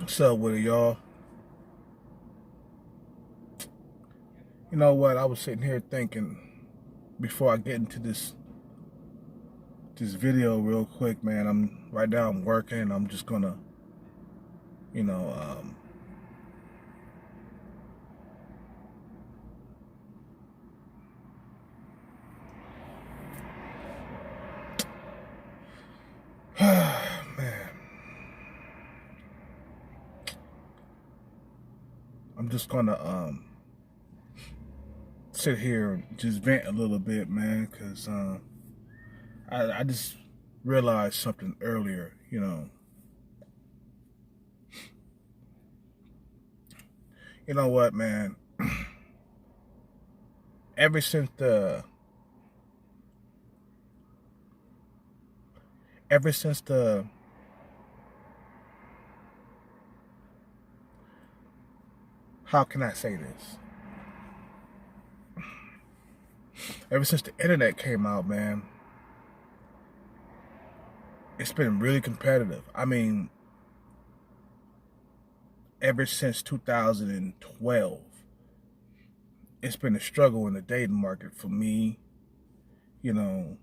What's up with it, y'all? You know what? I was sitting here thinking before I get into this video real quick, man. Right now I'm working. I'm just gonna, you know, man, I'm just gonna sit here and just vent a little bit, man, because I just realized something earlier. You know what, man? Ever since the ever since the how can I say this? Ever since the internet came out, man, it's been really competitive. I mean, ever since 2012, it's been a struggle in the dating market for me. You know,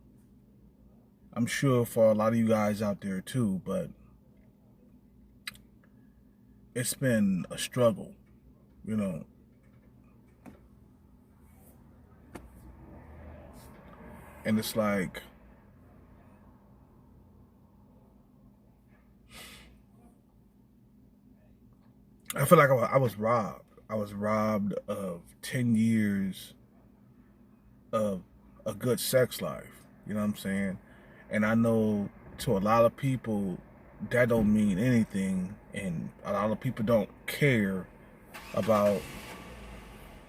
I'm sure for a lot of you guys out there too, but it's been a struggle, you know. And it's like, I feel like I was robbed. I was robbed of 10 years of a good sex life. You know what I'm saying? And I know to a lot of people that don't mean anything, and a lot of people don't care about,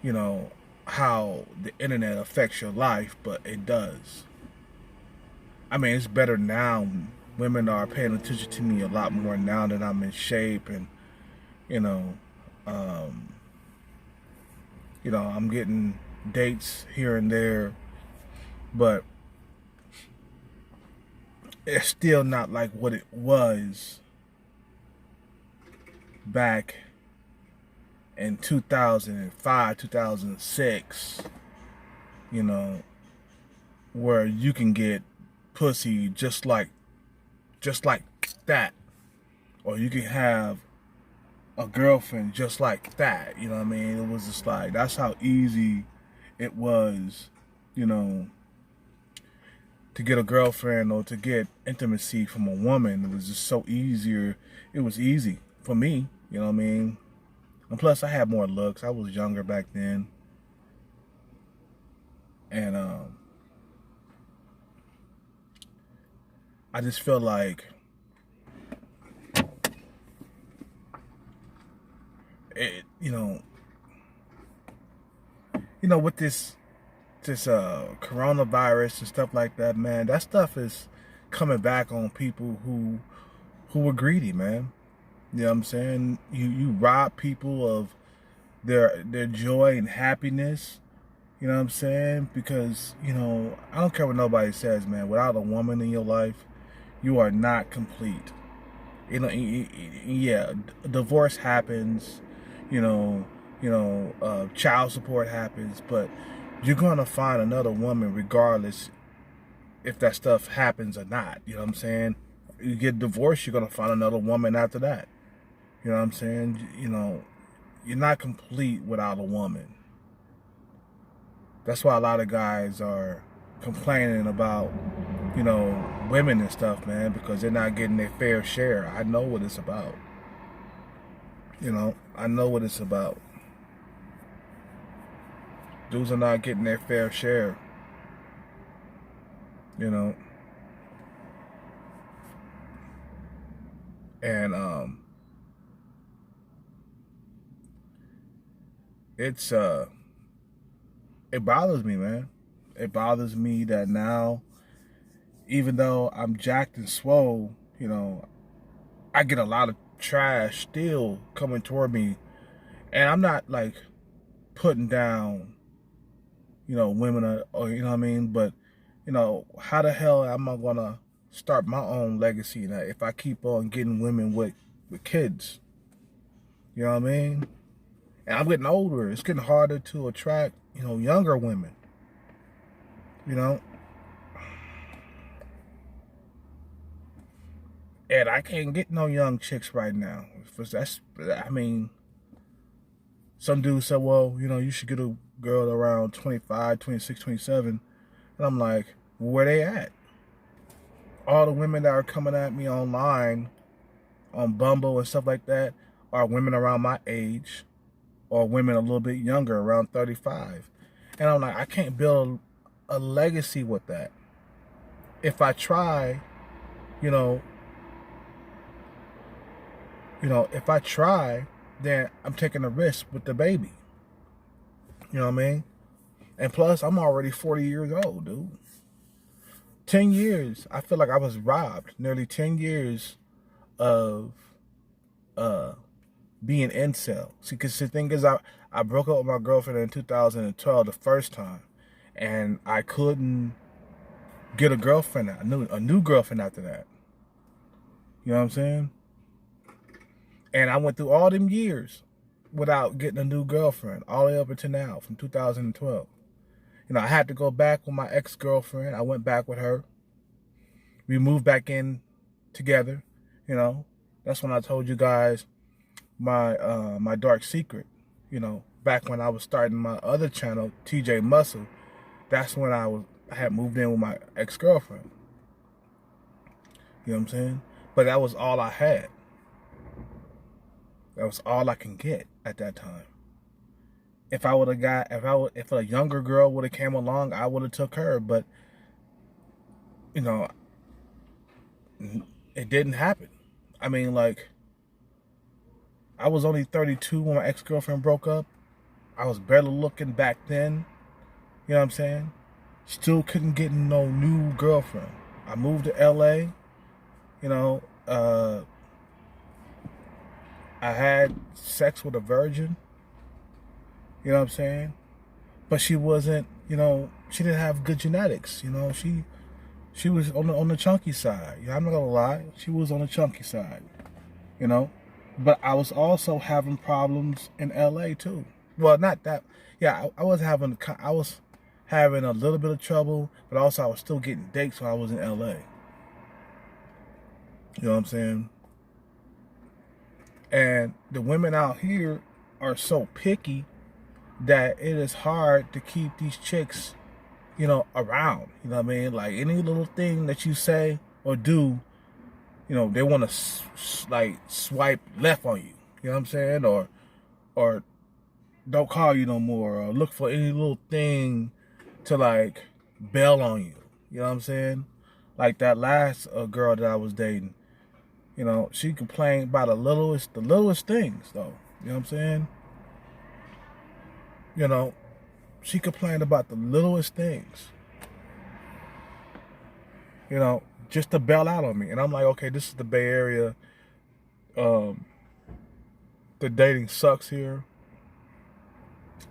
you know, how the internet affects your life, but it does. I mean, it's better now. Women are paying attention to me a lot more now that I'm in shape, and you know, um, I'm getting dates here and there, but it's still not like what it was back in 2005, 2006, you know, where you can get pussy just like that, or you can have a girlfriend just like that. You know what I mean? It was just like, that's how easy it was, you know, to get a girlfriend or to get intimacy from a woman. It was just so easier. It was easy for me, you know what I mean? And plus I had more looks. I was younger back then. And I just feel like it, with this coronavirus and stuff like that, man, that stuff is coming back on people who were greedy, man. You know what I'm saying? You rob people of their joy and happiness. You know what I'm saying? Because, I don't care what nobody says, man. Without a woman in your life, you are not complete. Yeah, divorce happens, you know, child support happens, but you're gonna find another woman regardless if that stuff happens or not. You know what I'm saying? You get divorced, you're gonna find another woman after that. You know what I'm saying? You're not complete without a woman. That's why a lot of guys are complaining about, women and stuff, man, because they're not getting their fair share. I know what it's about. I know what it's about. Dudes are not getting their fair share. you know. And it's it bothers me, man. It bothers me that now, even though I'm jacked and swole, I get a lot of trash still coming toward me, and I'm not like putting down, women or you know what I mean, but how the hell am I gonna start my own legacy now if I keep on getting women with kids? You know what I mean? And I'm getting older. It's getting harder to attract, you know, younger women. You know? And I can't get no young chicks right now. I mean, some dudes say, well, you know, you should get a girl around 25, 26, 27. And I'm like, where they at? All the women that are coming at me online, on Bumble and stuff like that, are women around my age or women a little bit younger, around 35. And I'm like, I can't build a legacy with that. If I try, you know, if I try, then I'm taking a risk with the baby. You know what I mean? And plus, I'm already 40 years old, dude. 10 years, I feel like I was robbed. Nearly 10 years of being incel. See, because the thing is, I broke up with my girlfriend in 2012 the first time. And I couldn't get a girlfriend, a new girlfriend after that. You know what I'm saying? And I went through all them years without getting a new girlfriend, all the way up until now, from 2012. You know, I had to go back with my ex-girlfriend. I went back with her. We moved back in together. You know, that's when I told you guys my dark secret. You know, back when I was starting my other channel, TJ Muscle. That's when I had moved in with my ex-girlfriend. You know what I'm saying? But that was all I had. That was all I can get at that time. If I would have got, if a younger girl would have came along, I would have took her. But, you know, it didn't happen. I mean, like, I was only 32 when my ex-girlfriend broke up. I was better looking back then. You know what I'm saying? Still couldn't get no new girlfriend. I moved to LA. You know, I had sex with a virgin. You know what I'm saying? But she wasn't, you know, she didn't have good genetics. You know, she was on the chunky side. I'm not gonna lie, she was on the chunky side. You know, but I was also having problems in LA too. Well, not that. Yeah, I was having a little bit of trouble, but also I was still getting dates when I was in LA. You know what I'm saying? And the women out here are so picky that it is hard to keep these chicks, you know, around. You know what I mean? Like, any little thing that you say or do, you know, they want to like swipe left on you. You know what I'm saying? Or don't call you no more, or look for any little thing to like bail on you. You know what I'm saying? Like that last girl that I was dating. You know, she complained about the littlest things, though. You know what I'm saying? You know, she complained about the littlest things. You know, just to bail out on me. And I'm like, okay, this is the Bay Area. The dating sucks here.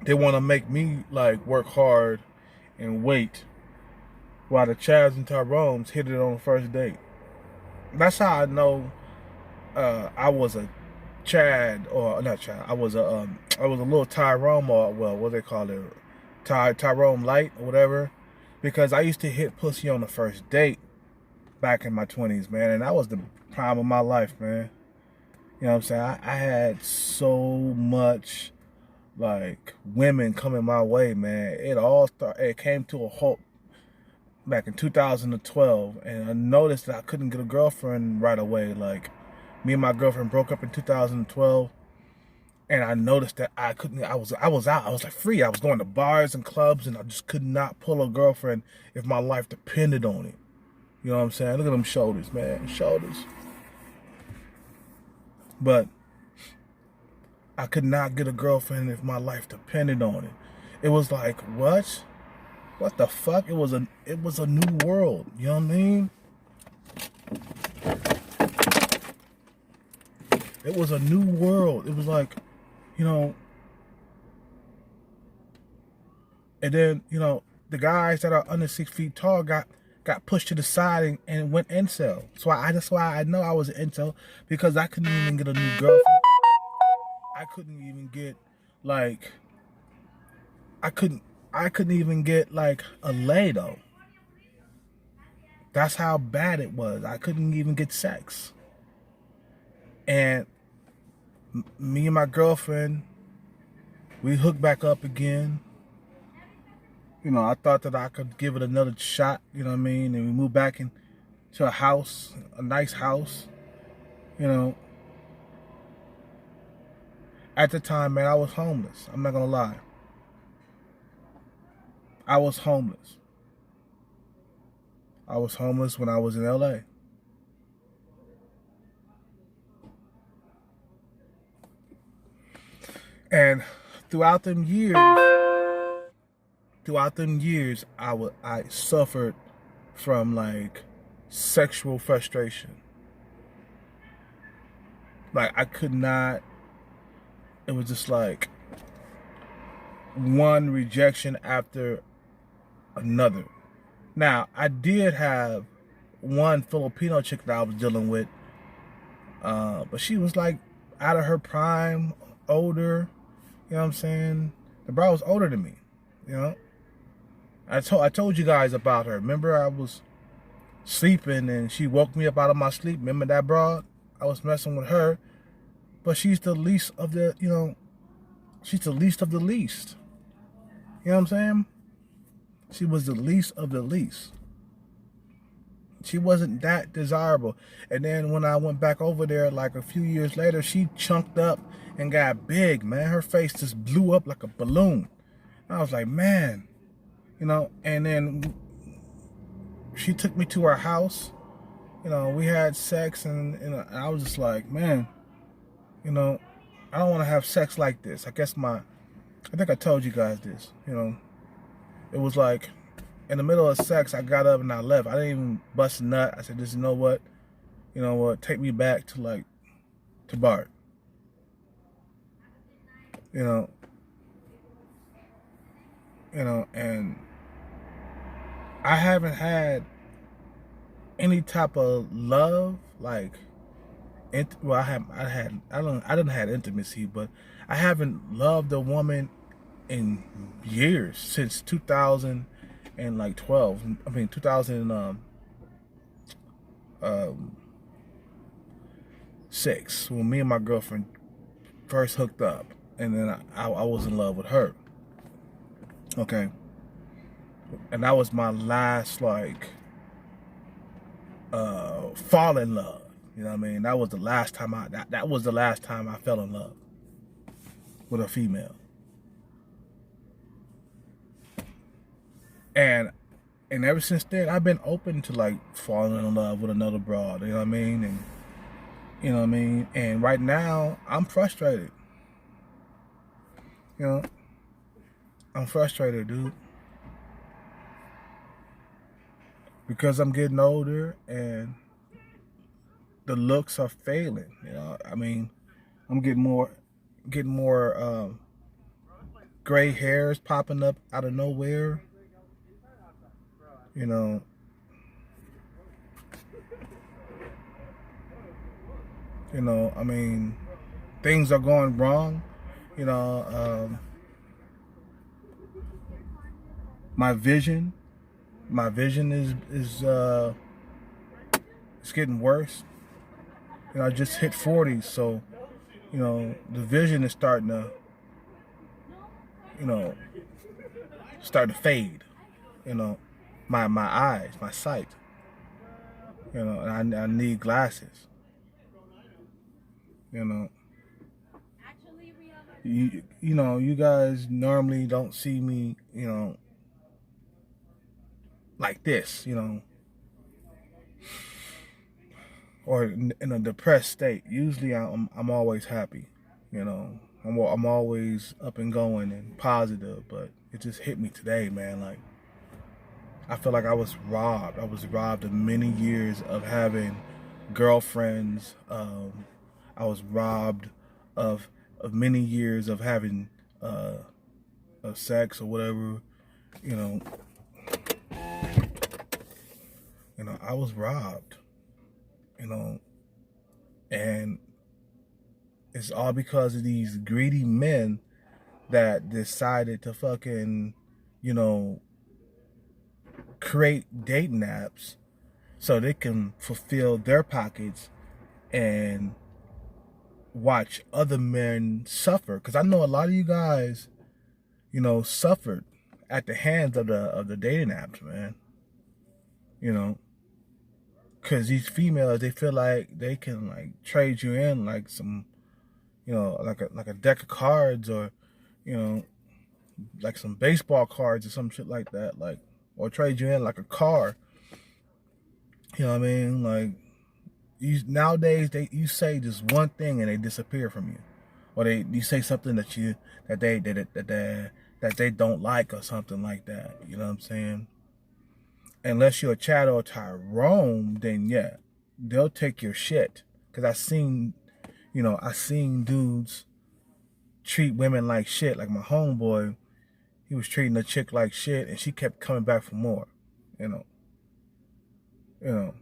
They want to make me, like, work hard and wait while the Chads and Tyrones hit it on the first date. That's how I know I was a Chad, or not Chad. I was a little Tyrone, or, well, what they call it, Tyrone light or whatever, because I used to hit pussy on the first date back in my 20s, man, and that was the prime of my life, man. You know what I'm saying? I had so much, like, women coming my way, man. It came to a halt back in 2012, and I noticed that I couldn't get a girlfriend right away. Like, me and my girlfriend broke up in 2012, and I noticed that I was out. I was like free. I was going to bars and clubs, and I just could not pull a girlfriend if my life depended on it. You know what I'm saying? Look at them shoulders, man. Shoulders. But I could not get a girlfriend if my life depended on it. It was like, what? What the fuck? It was a new world. You know what I mean? It was a new world. It was like, you know, and then, you know, the guys that are under 6 feet tall got pushed to the side and went incel. So that's why I know I was an incel, because I couldn't even get a new girlfriend. I couldn't even get like I couldn't even get like a lay though. That's how bad it was. I couldn't even get sex. And me and my girlfriend, we hooked back up again. You know, I thought that I could give it another shot, you know what I mean? And we moved back into a house, a nice house, you know. At the time, man, I was homeless. I'm not gonna lie. I was homeless. I was homeless when I was in LA. And throughout them years, I suffered from like sexual frustration. Like I could not, it was just like one rejection after another. Now, I did have one Filipino chick that I was dealing with, but she was like out of her prime, older, you know what I'm saying? The bro was older than me, you know? I told you guys about her. Remember I was sleeping and she woke me up out of my sleep. Remember that broad? I was messing with her, but she's the least of the, you know, she's the least of the least. You know what I'm saying? She was the least of the least. She wasn't that desirable. And then when I went back over there, like a few years later, she chunked up and got big, man. Her face just blew up like a balloon. I was like, man, you know, and then she took me to her house. You know, we had sex and I was just like, man, you know, I don't want to have sex like this. I think I told you guys this, you know. It was like, in the middle of sex, I got up and I left. I didn't even bust a nut. I said, just, you know what, take me back to Bart. You know, and I haven't had any type of love, like, well, I didn't have intimacy, but I haven't loved a woman in years, since 2012. I mean 2006, when me and my girlfriend first hooked up, and then I was in love with her. Okay, and that was my last fall in love. You know what I mean? That was the last time that was the last time I fell in love with a female. And ever since then, I've been open to like falling in love with another broad. You know what I mean? And you know what I mean? And right now, I'm frustrated. You know, I'm frustrated, dude, because I'm getting older and the looks are failing. You know, I mean, I'm getting more gray hairs popping up out of nowhere. You know, I mean, things are going wrong. You know, my vision is it's getting worse. You know, I just hit 40, so you know the vision is starting to fade. You know, my eyes, my sight. You know, and I need glasses. You know, you guys normally don't see me, you know, like this, you know, or in a depressed state. Usually, I'm always happy. You know, I'm always up and going and positive. But it just hit me today, man. Like, I feel like I was robbed. I was robbed of many years of having girlfriends. I was robbed of many years of having of sex or whatever. You know, I was robbed. You know, and It's all because of these greedy men that decided to fucking, you know, create dating apps so they can fulfill their pockets and watch other men suffer. Because I know a lot of you guys, you know, suffered at the hands of the dating apps, man. You know, because these females, they feel like they can like trade you in like some, you know, like a deck of cards, or, you know, like some baseball cards or some shit like that, like, or trade you in like a car. You know what I mean? Like, nowadays you say just one thing and they disappear from you, or you say something that they don't like or something like that. You know what I'm saying? Unless you're a Chad or Tyrone, then yeah, they'll take your shit. Cause I seen dudes treat women like shit. Like my homeboy, he was treating a chick like shit, and she kept coming back for more. You know.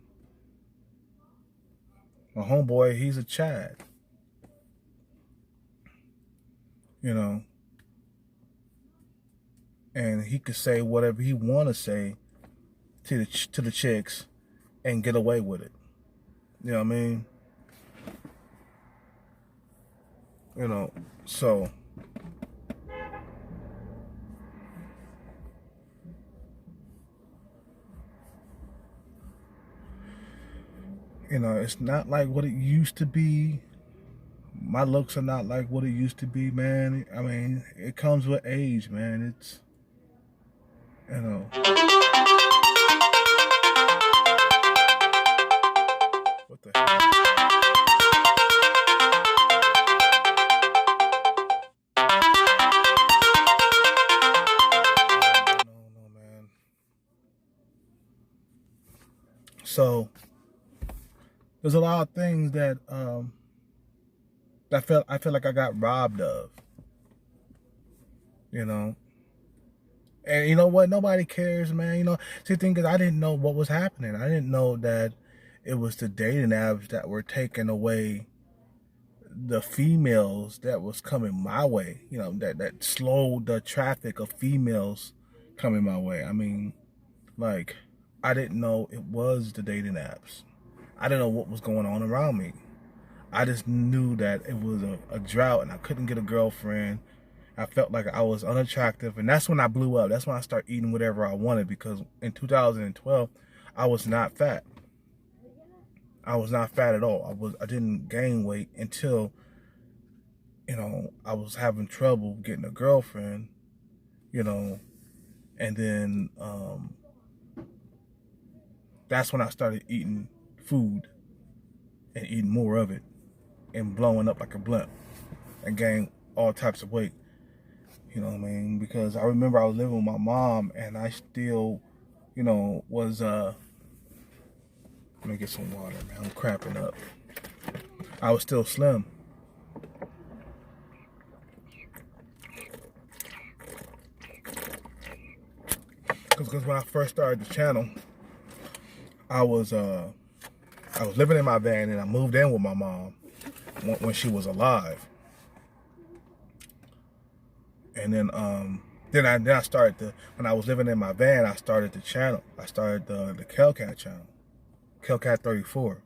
My homeboy, he's a Chad. You know. And he could say whatever he want to say to the chicks and get away with it. You know what I mean? You know, so you know, it's not like what it used to be. My looks are not like what it used to be, man. I mean, it comes with age, man. It's, you know. What the hell? No, man. So there's a lot of things that I feel like I got robbed of. You know. And you know what? Nobody cares, man. You know, see, the thing is, I didn't know what was happening. I didn't know that it was the dating apps that were taking away the females that was coming my way. You know, that slowed the traffic of females coming my way. I mean, like, I didn't know it was the dating apps. I didn't know what was going on around me. I just knew that it was a drought and I couldn't get a girlfriend. I felt like I was unattractive, and that's when I blew up. That's when I started eating whatever I wanted, because in 2012, I was not fat. I was not fat at all. I didn't gain weight until, you know, I was having trouble getting a girlfriend, you know, and then that's when I started eating food and eating more of it and blowing up like a blimp and gained all types of weight. You know what I mean? Because I remember I was living with my mom, and I still, you know, was, let me get some water, man. I'm cramping up. I was still slim. Because when I first started the channel, I was living in my van, and I moved in with my mom when she was alive. And then I started when I was living in my van, I started the channel. I started the Kelcat channel, Kelcat 34.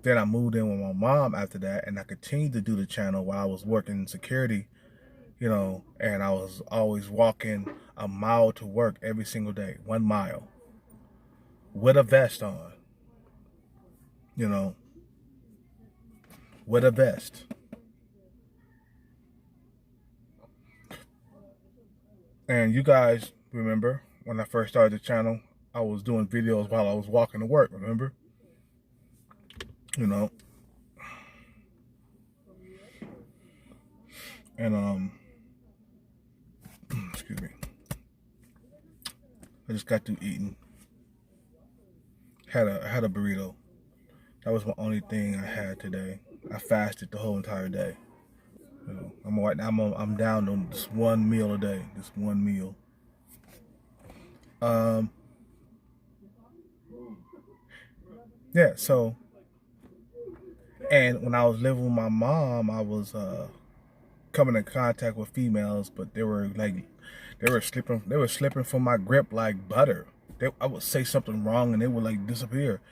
Then I moved in with my mom after that, and I continued to do the channel while I was working security, you know, and I was always walking a mile to work every single day, 1 mile, with a vest on, you know, with a vest. And you guys remember when I first started the channel, I was doing videos while I was walking to work, remember? You know. And excuse me. I just got through eating. I had a burrito. That was my only thing I had today. I fasted the whole entire day. You know, I'm down to just one meal a day, just one meal. Yeah, so And when I was living with my mom, I was coming in contact with females, but they were slipping from my grip like butter. I would say something wrong and they would like disappear.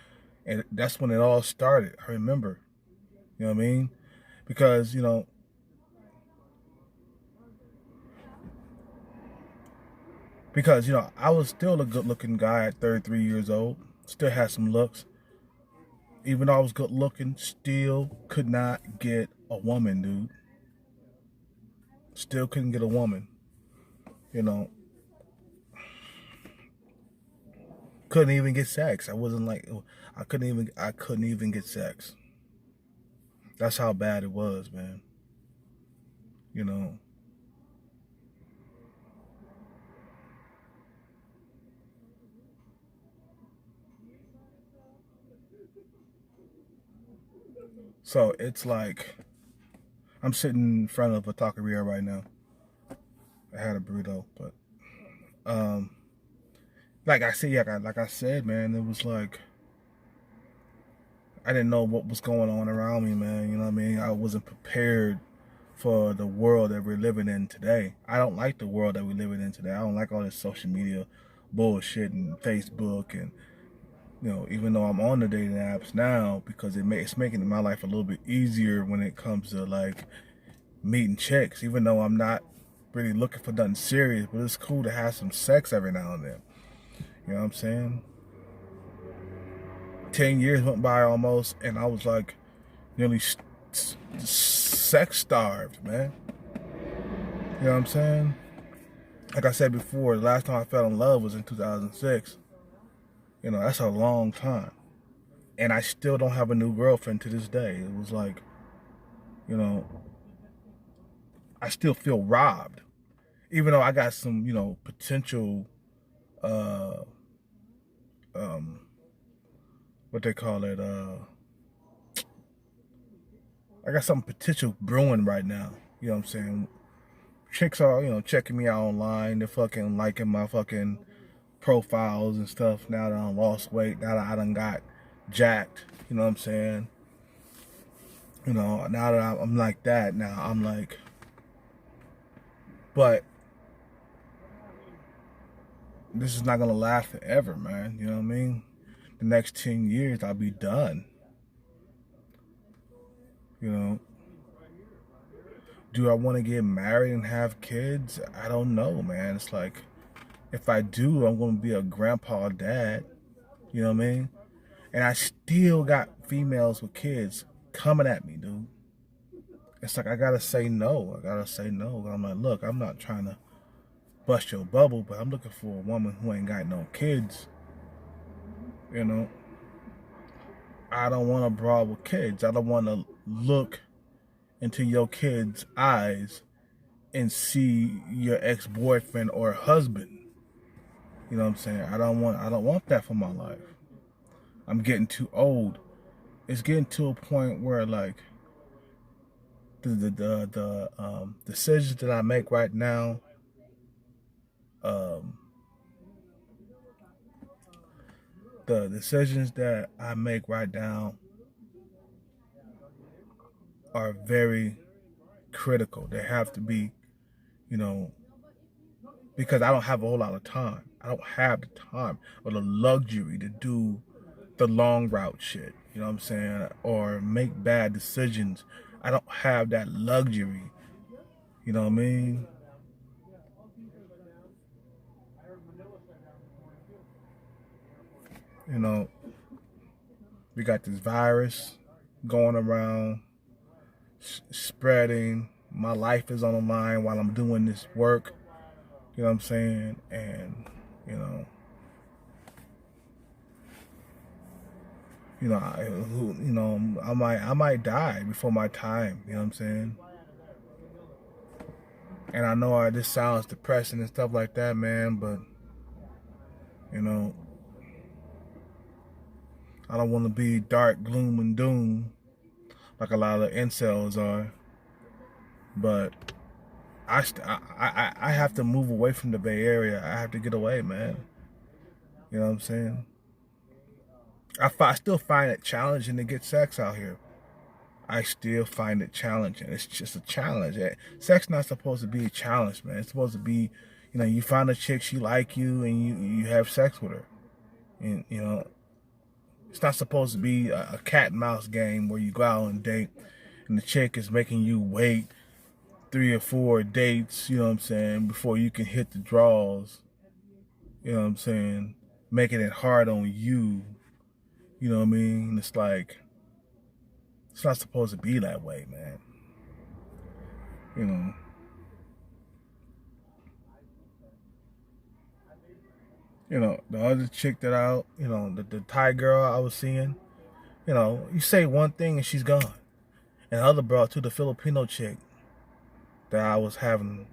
And that's when it all started. I remember. You know what I mean? Because, I was still a good looking guy at 33 years old. Still had some looks. Even though I was good looking, still could not get a woman, dude. Still couldn't get a woman. Couldn't even get sex. I couldn't even get sex. That's how bad it was, man. You know. So it's like I'm sitting in front of a taqueria right now. I had a burrito, but like I said, man, it was like I didn't know what was going on around me, man. You know what I mean? I wasn't prepared for the world that we're living in today. I don't like the world that we're living in today. I don't like all this social media bullshit and Facebook and even though I'm on the dating apps now because it's making my life a little bit easier when it comes to like meeting chicks, even though I'm not really looking for nothing serious, but it's cool to have some sex every now and then. You know what I'm saying? 10 years went by almost, and I was like nearly sex starved, man. You know what I'm saying? Like I said before, the last time I fell in love was in 2006. That's a long time. And I still don't have a new girlfriend to this day. It was like, I still feel robbed. Even though I got some, potential, what they call it, I got some potential brewing right now. You know what I'm saying? Chicks are, checking me out online. They're fucking liking my fucking profiles and stuff now that I lost weight, now that I done got jacked. You know what I'm saying? Now that I'm like that, now I'm like, but this is not gonna last forever, man. You know what I mean? The next 10 years, I'll be done. Do I want to get married and have kids? I don't know, man. It's like, if I do, I'm going to be a grandpa dad. You know what I mean? And I still got females with kids coming at me, dude. It's like, I got to say no. I'm like, look, I'm not trying to bust your bubble, but I'm looking for a woman who ain't got no kids. I don't want a broad with kids. I don't want to look into your kid's eyes and see your ex-boyfriend or husband. You know what I'm saying? I don't want that for my life. I'm getting too old. It's getting to a point where like the decisions that I make right now, the decisions that I make right now are very critical. They have to be, because I don't have a whole lot of time. I don't have the time or the luxury to do the long route shit, you know what I'm saying? Or make bad decisions. I don't have that luxury. You know what I mean? We got this virus going around, spreading. My life is on the line while I'm doing this work. You know what I'm saying? And, I might die before my time. You know what I'm saying? And I know this sounds depressing and stuff like that, man, but I don't want to be dark, gloom, and doom like a lot of incels are. But I have to move away from the Bay Area. I have to get away, man. You know what I'm saying? I still find it challenging to get sex out here. I still find it challenging. It's just a challenge. Sex not supposed to be a challenge, man. It's supposed to be, you find a chick, she like you, and you have sex with her. And, it's not supposed to be a cat and mouse game where you go out on a date and the chick is making you wait 3 or 4 dates, before you can hit the draws, making it hard on you, It's like, it's not supposed to be that way, man. The other chick that the Thai girl I was seeing, you say one thing and she's gone. And the other bro, too, the Filipino chick that I was having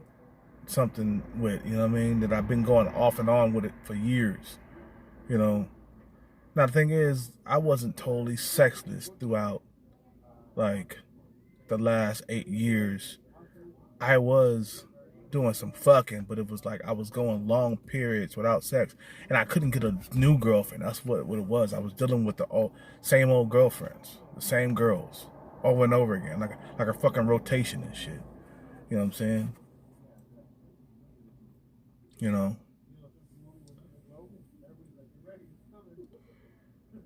something with, that I've been going off and on with it for years, Now, the thing is, I wasn't totally sexless throughout, like, the last 8 years. I was doing some fucking, but it was like I was going long periods without sex, and I couldn't get a new girlfriend. That's what it was. I was dealing with the same old girlfriends, the same girls, over and over again, like a fucking rotation and shit. You know what I'm saying?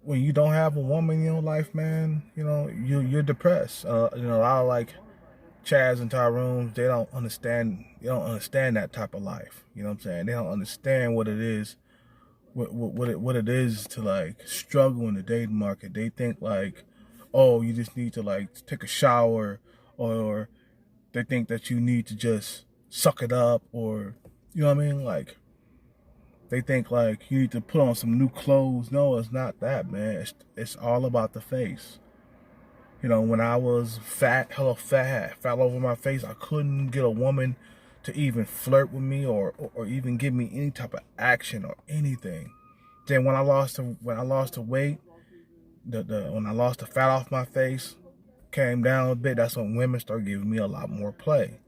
When you don't have a woman in your life, man, you're depressed. A lot of like Chaz and Tyrone, they don't understand that type of life. You know what I'm saying? They don't understand what it is, what it is to like struggle in the dating market. They think like, oh, you just need to like take a shower, or they think that you need to just suck it up, or you know what I mean? Like, they think like you need to put on some new clothes. No, it's not that, man. It's all about the face. When I was fat, hella fat over my face, I couldn't get a woman to even flirt with me or even give me any type of action or anything. Then when I lost the weight, when I lost the fat off my face, came down a bit, that's when women start giving me a lot more play.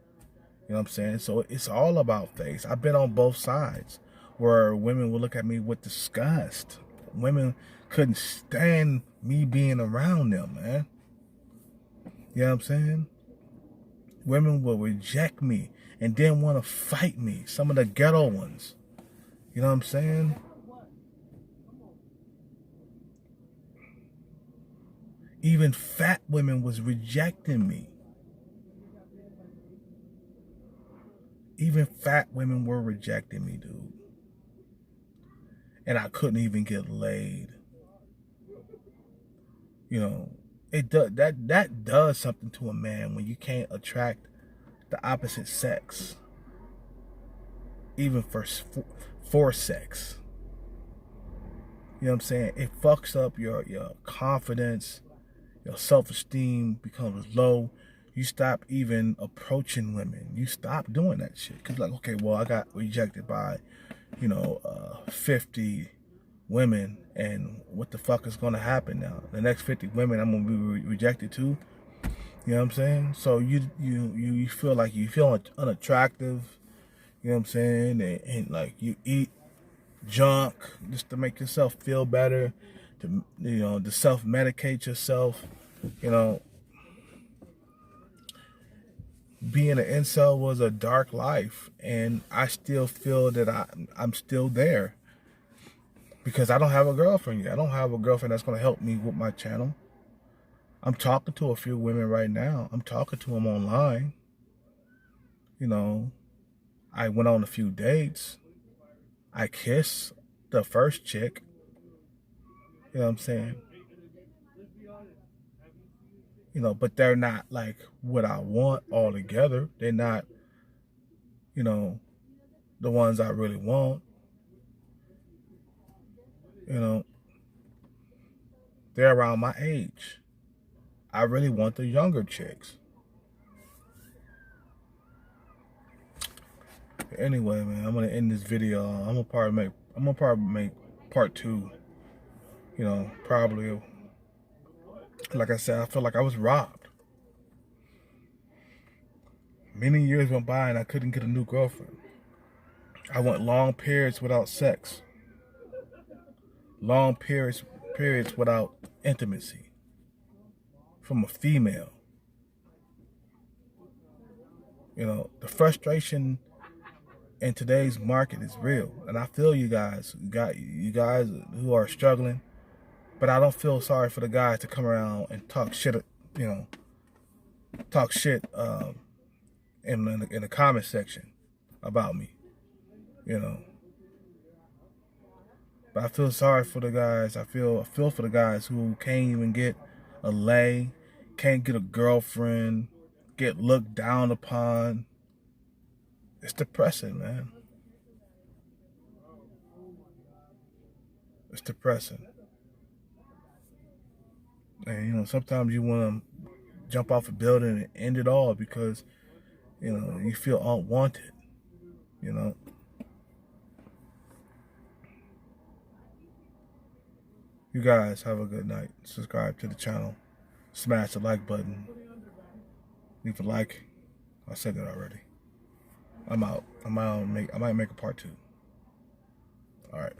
You know what I'm saying? So it's all about face. I've been on both sides where women would look at me with disgust. Women couldn't stand me being around them, man. You know what I'm saying? Women will reject me and then want to fight me. Some of the ghetto ones. You know what I'm saying? Even fat women was rejecting me. Even fat women were rejecting me, dude. And I couldn't even get laid. That does something to a man when you can't attract the opposite sex, even for sex. You know what I'm saying? It fucks up your confidence, your self-esteem becomes low. You stop even approaching women. You stop doing that shit. Cause like, okay, well, I got rejected by, 50 women, and what the fuck is gonna happen now? The next 50 women, I'm gonna be rejected too. You know what I'm saying? So you feel like you feel unattractive. You know what I'm saying? And like you eat junk just to make yourself feel better, to self-medicate yourself. Being an incel was a dark life, and I still feel that I'm still there because I don't have a girlfriend yet. I don't have a girlfriend that's going to help me with my channel. I'm talking to a few women right now. I'm talking to them online. I went on a few dates. I kissed the first chick. You know what I'm saying? But they're not like what I want altogether. They're not, the ones I really want. They're around my age. I really want the younger chicks. Anyway, man, I'm gonna end this video. I'm gonna probably make part 2. Probably. Like I said, I feel like I was robbed. Many years went by and I couldn't get a new girlfriend. I went long periods without sex. Long periods without intimacy. from a female. You know, the frustration in today's market is real, and I feel you guys. You guys who are struggling, but I don't feel sorry for the guys to come around and talk shit. You know, talk shit in the comment section about me. You know, but I feel sorry for the guys. I feel for the guys who can't even get a lay, can't get a girlfriend, get looked down upon. It's depressing, man. It's depressing. And, you know, sometimes you want to jump off a building and end it all because, you know, you feel unwanted, you know. You guys have a good night. Subscribe to the channel. Smash the like button. Leave a like. I said that already. I'm out. I might make a part 2. All right.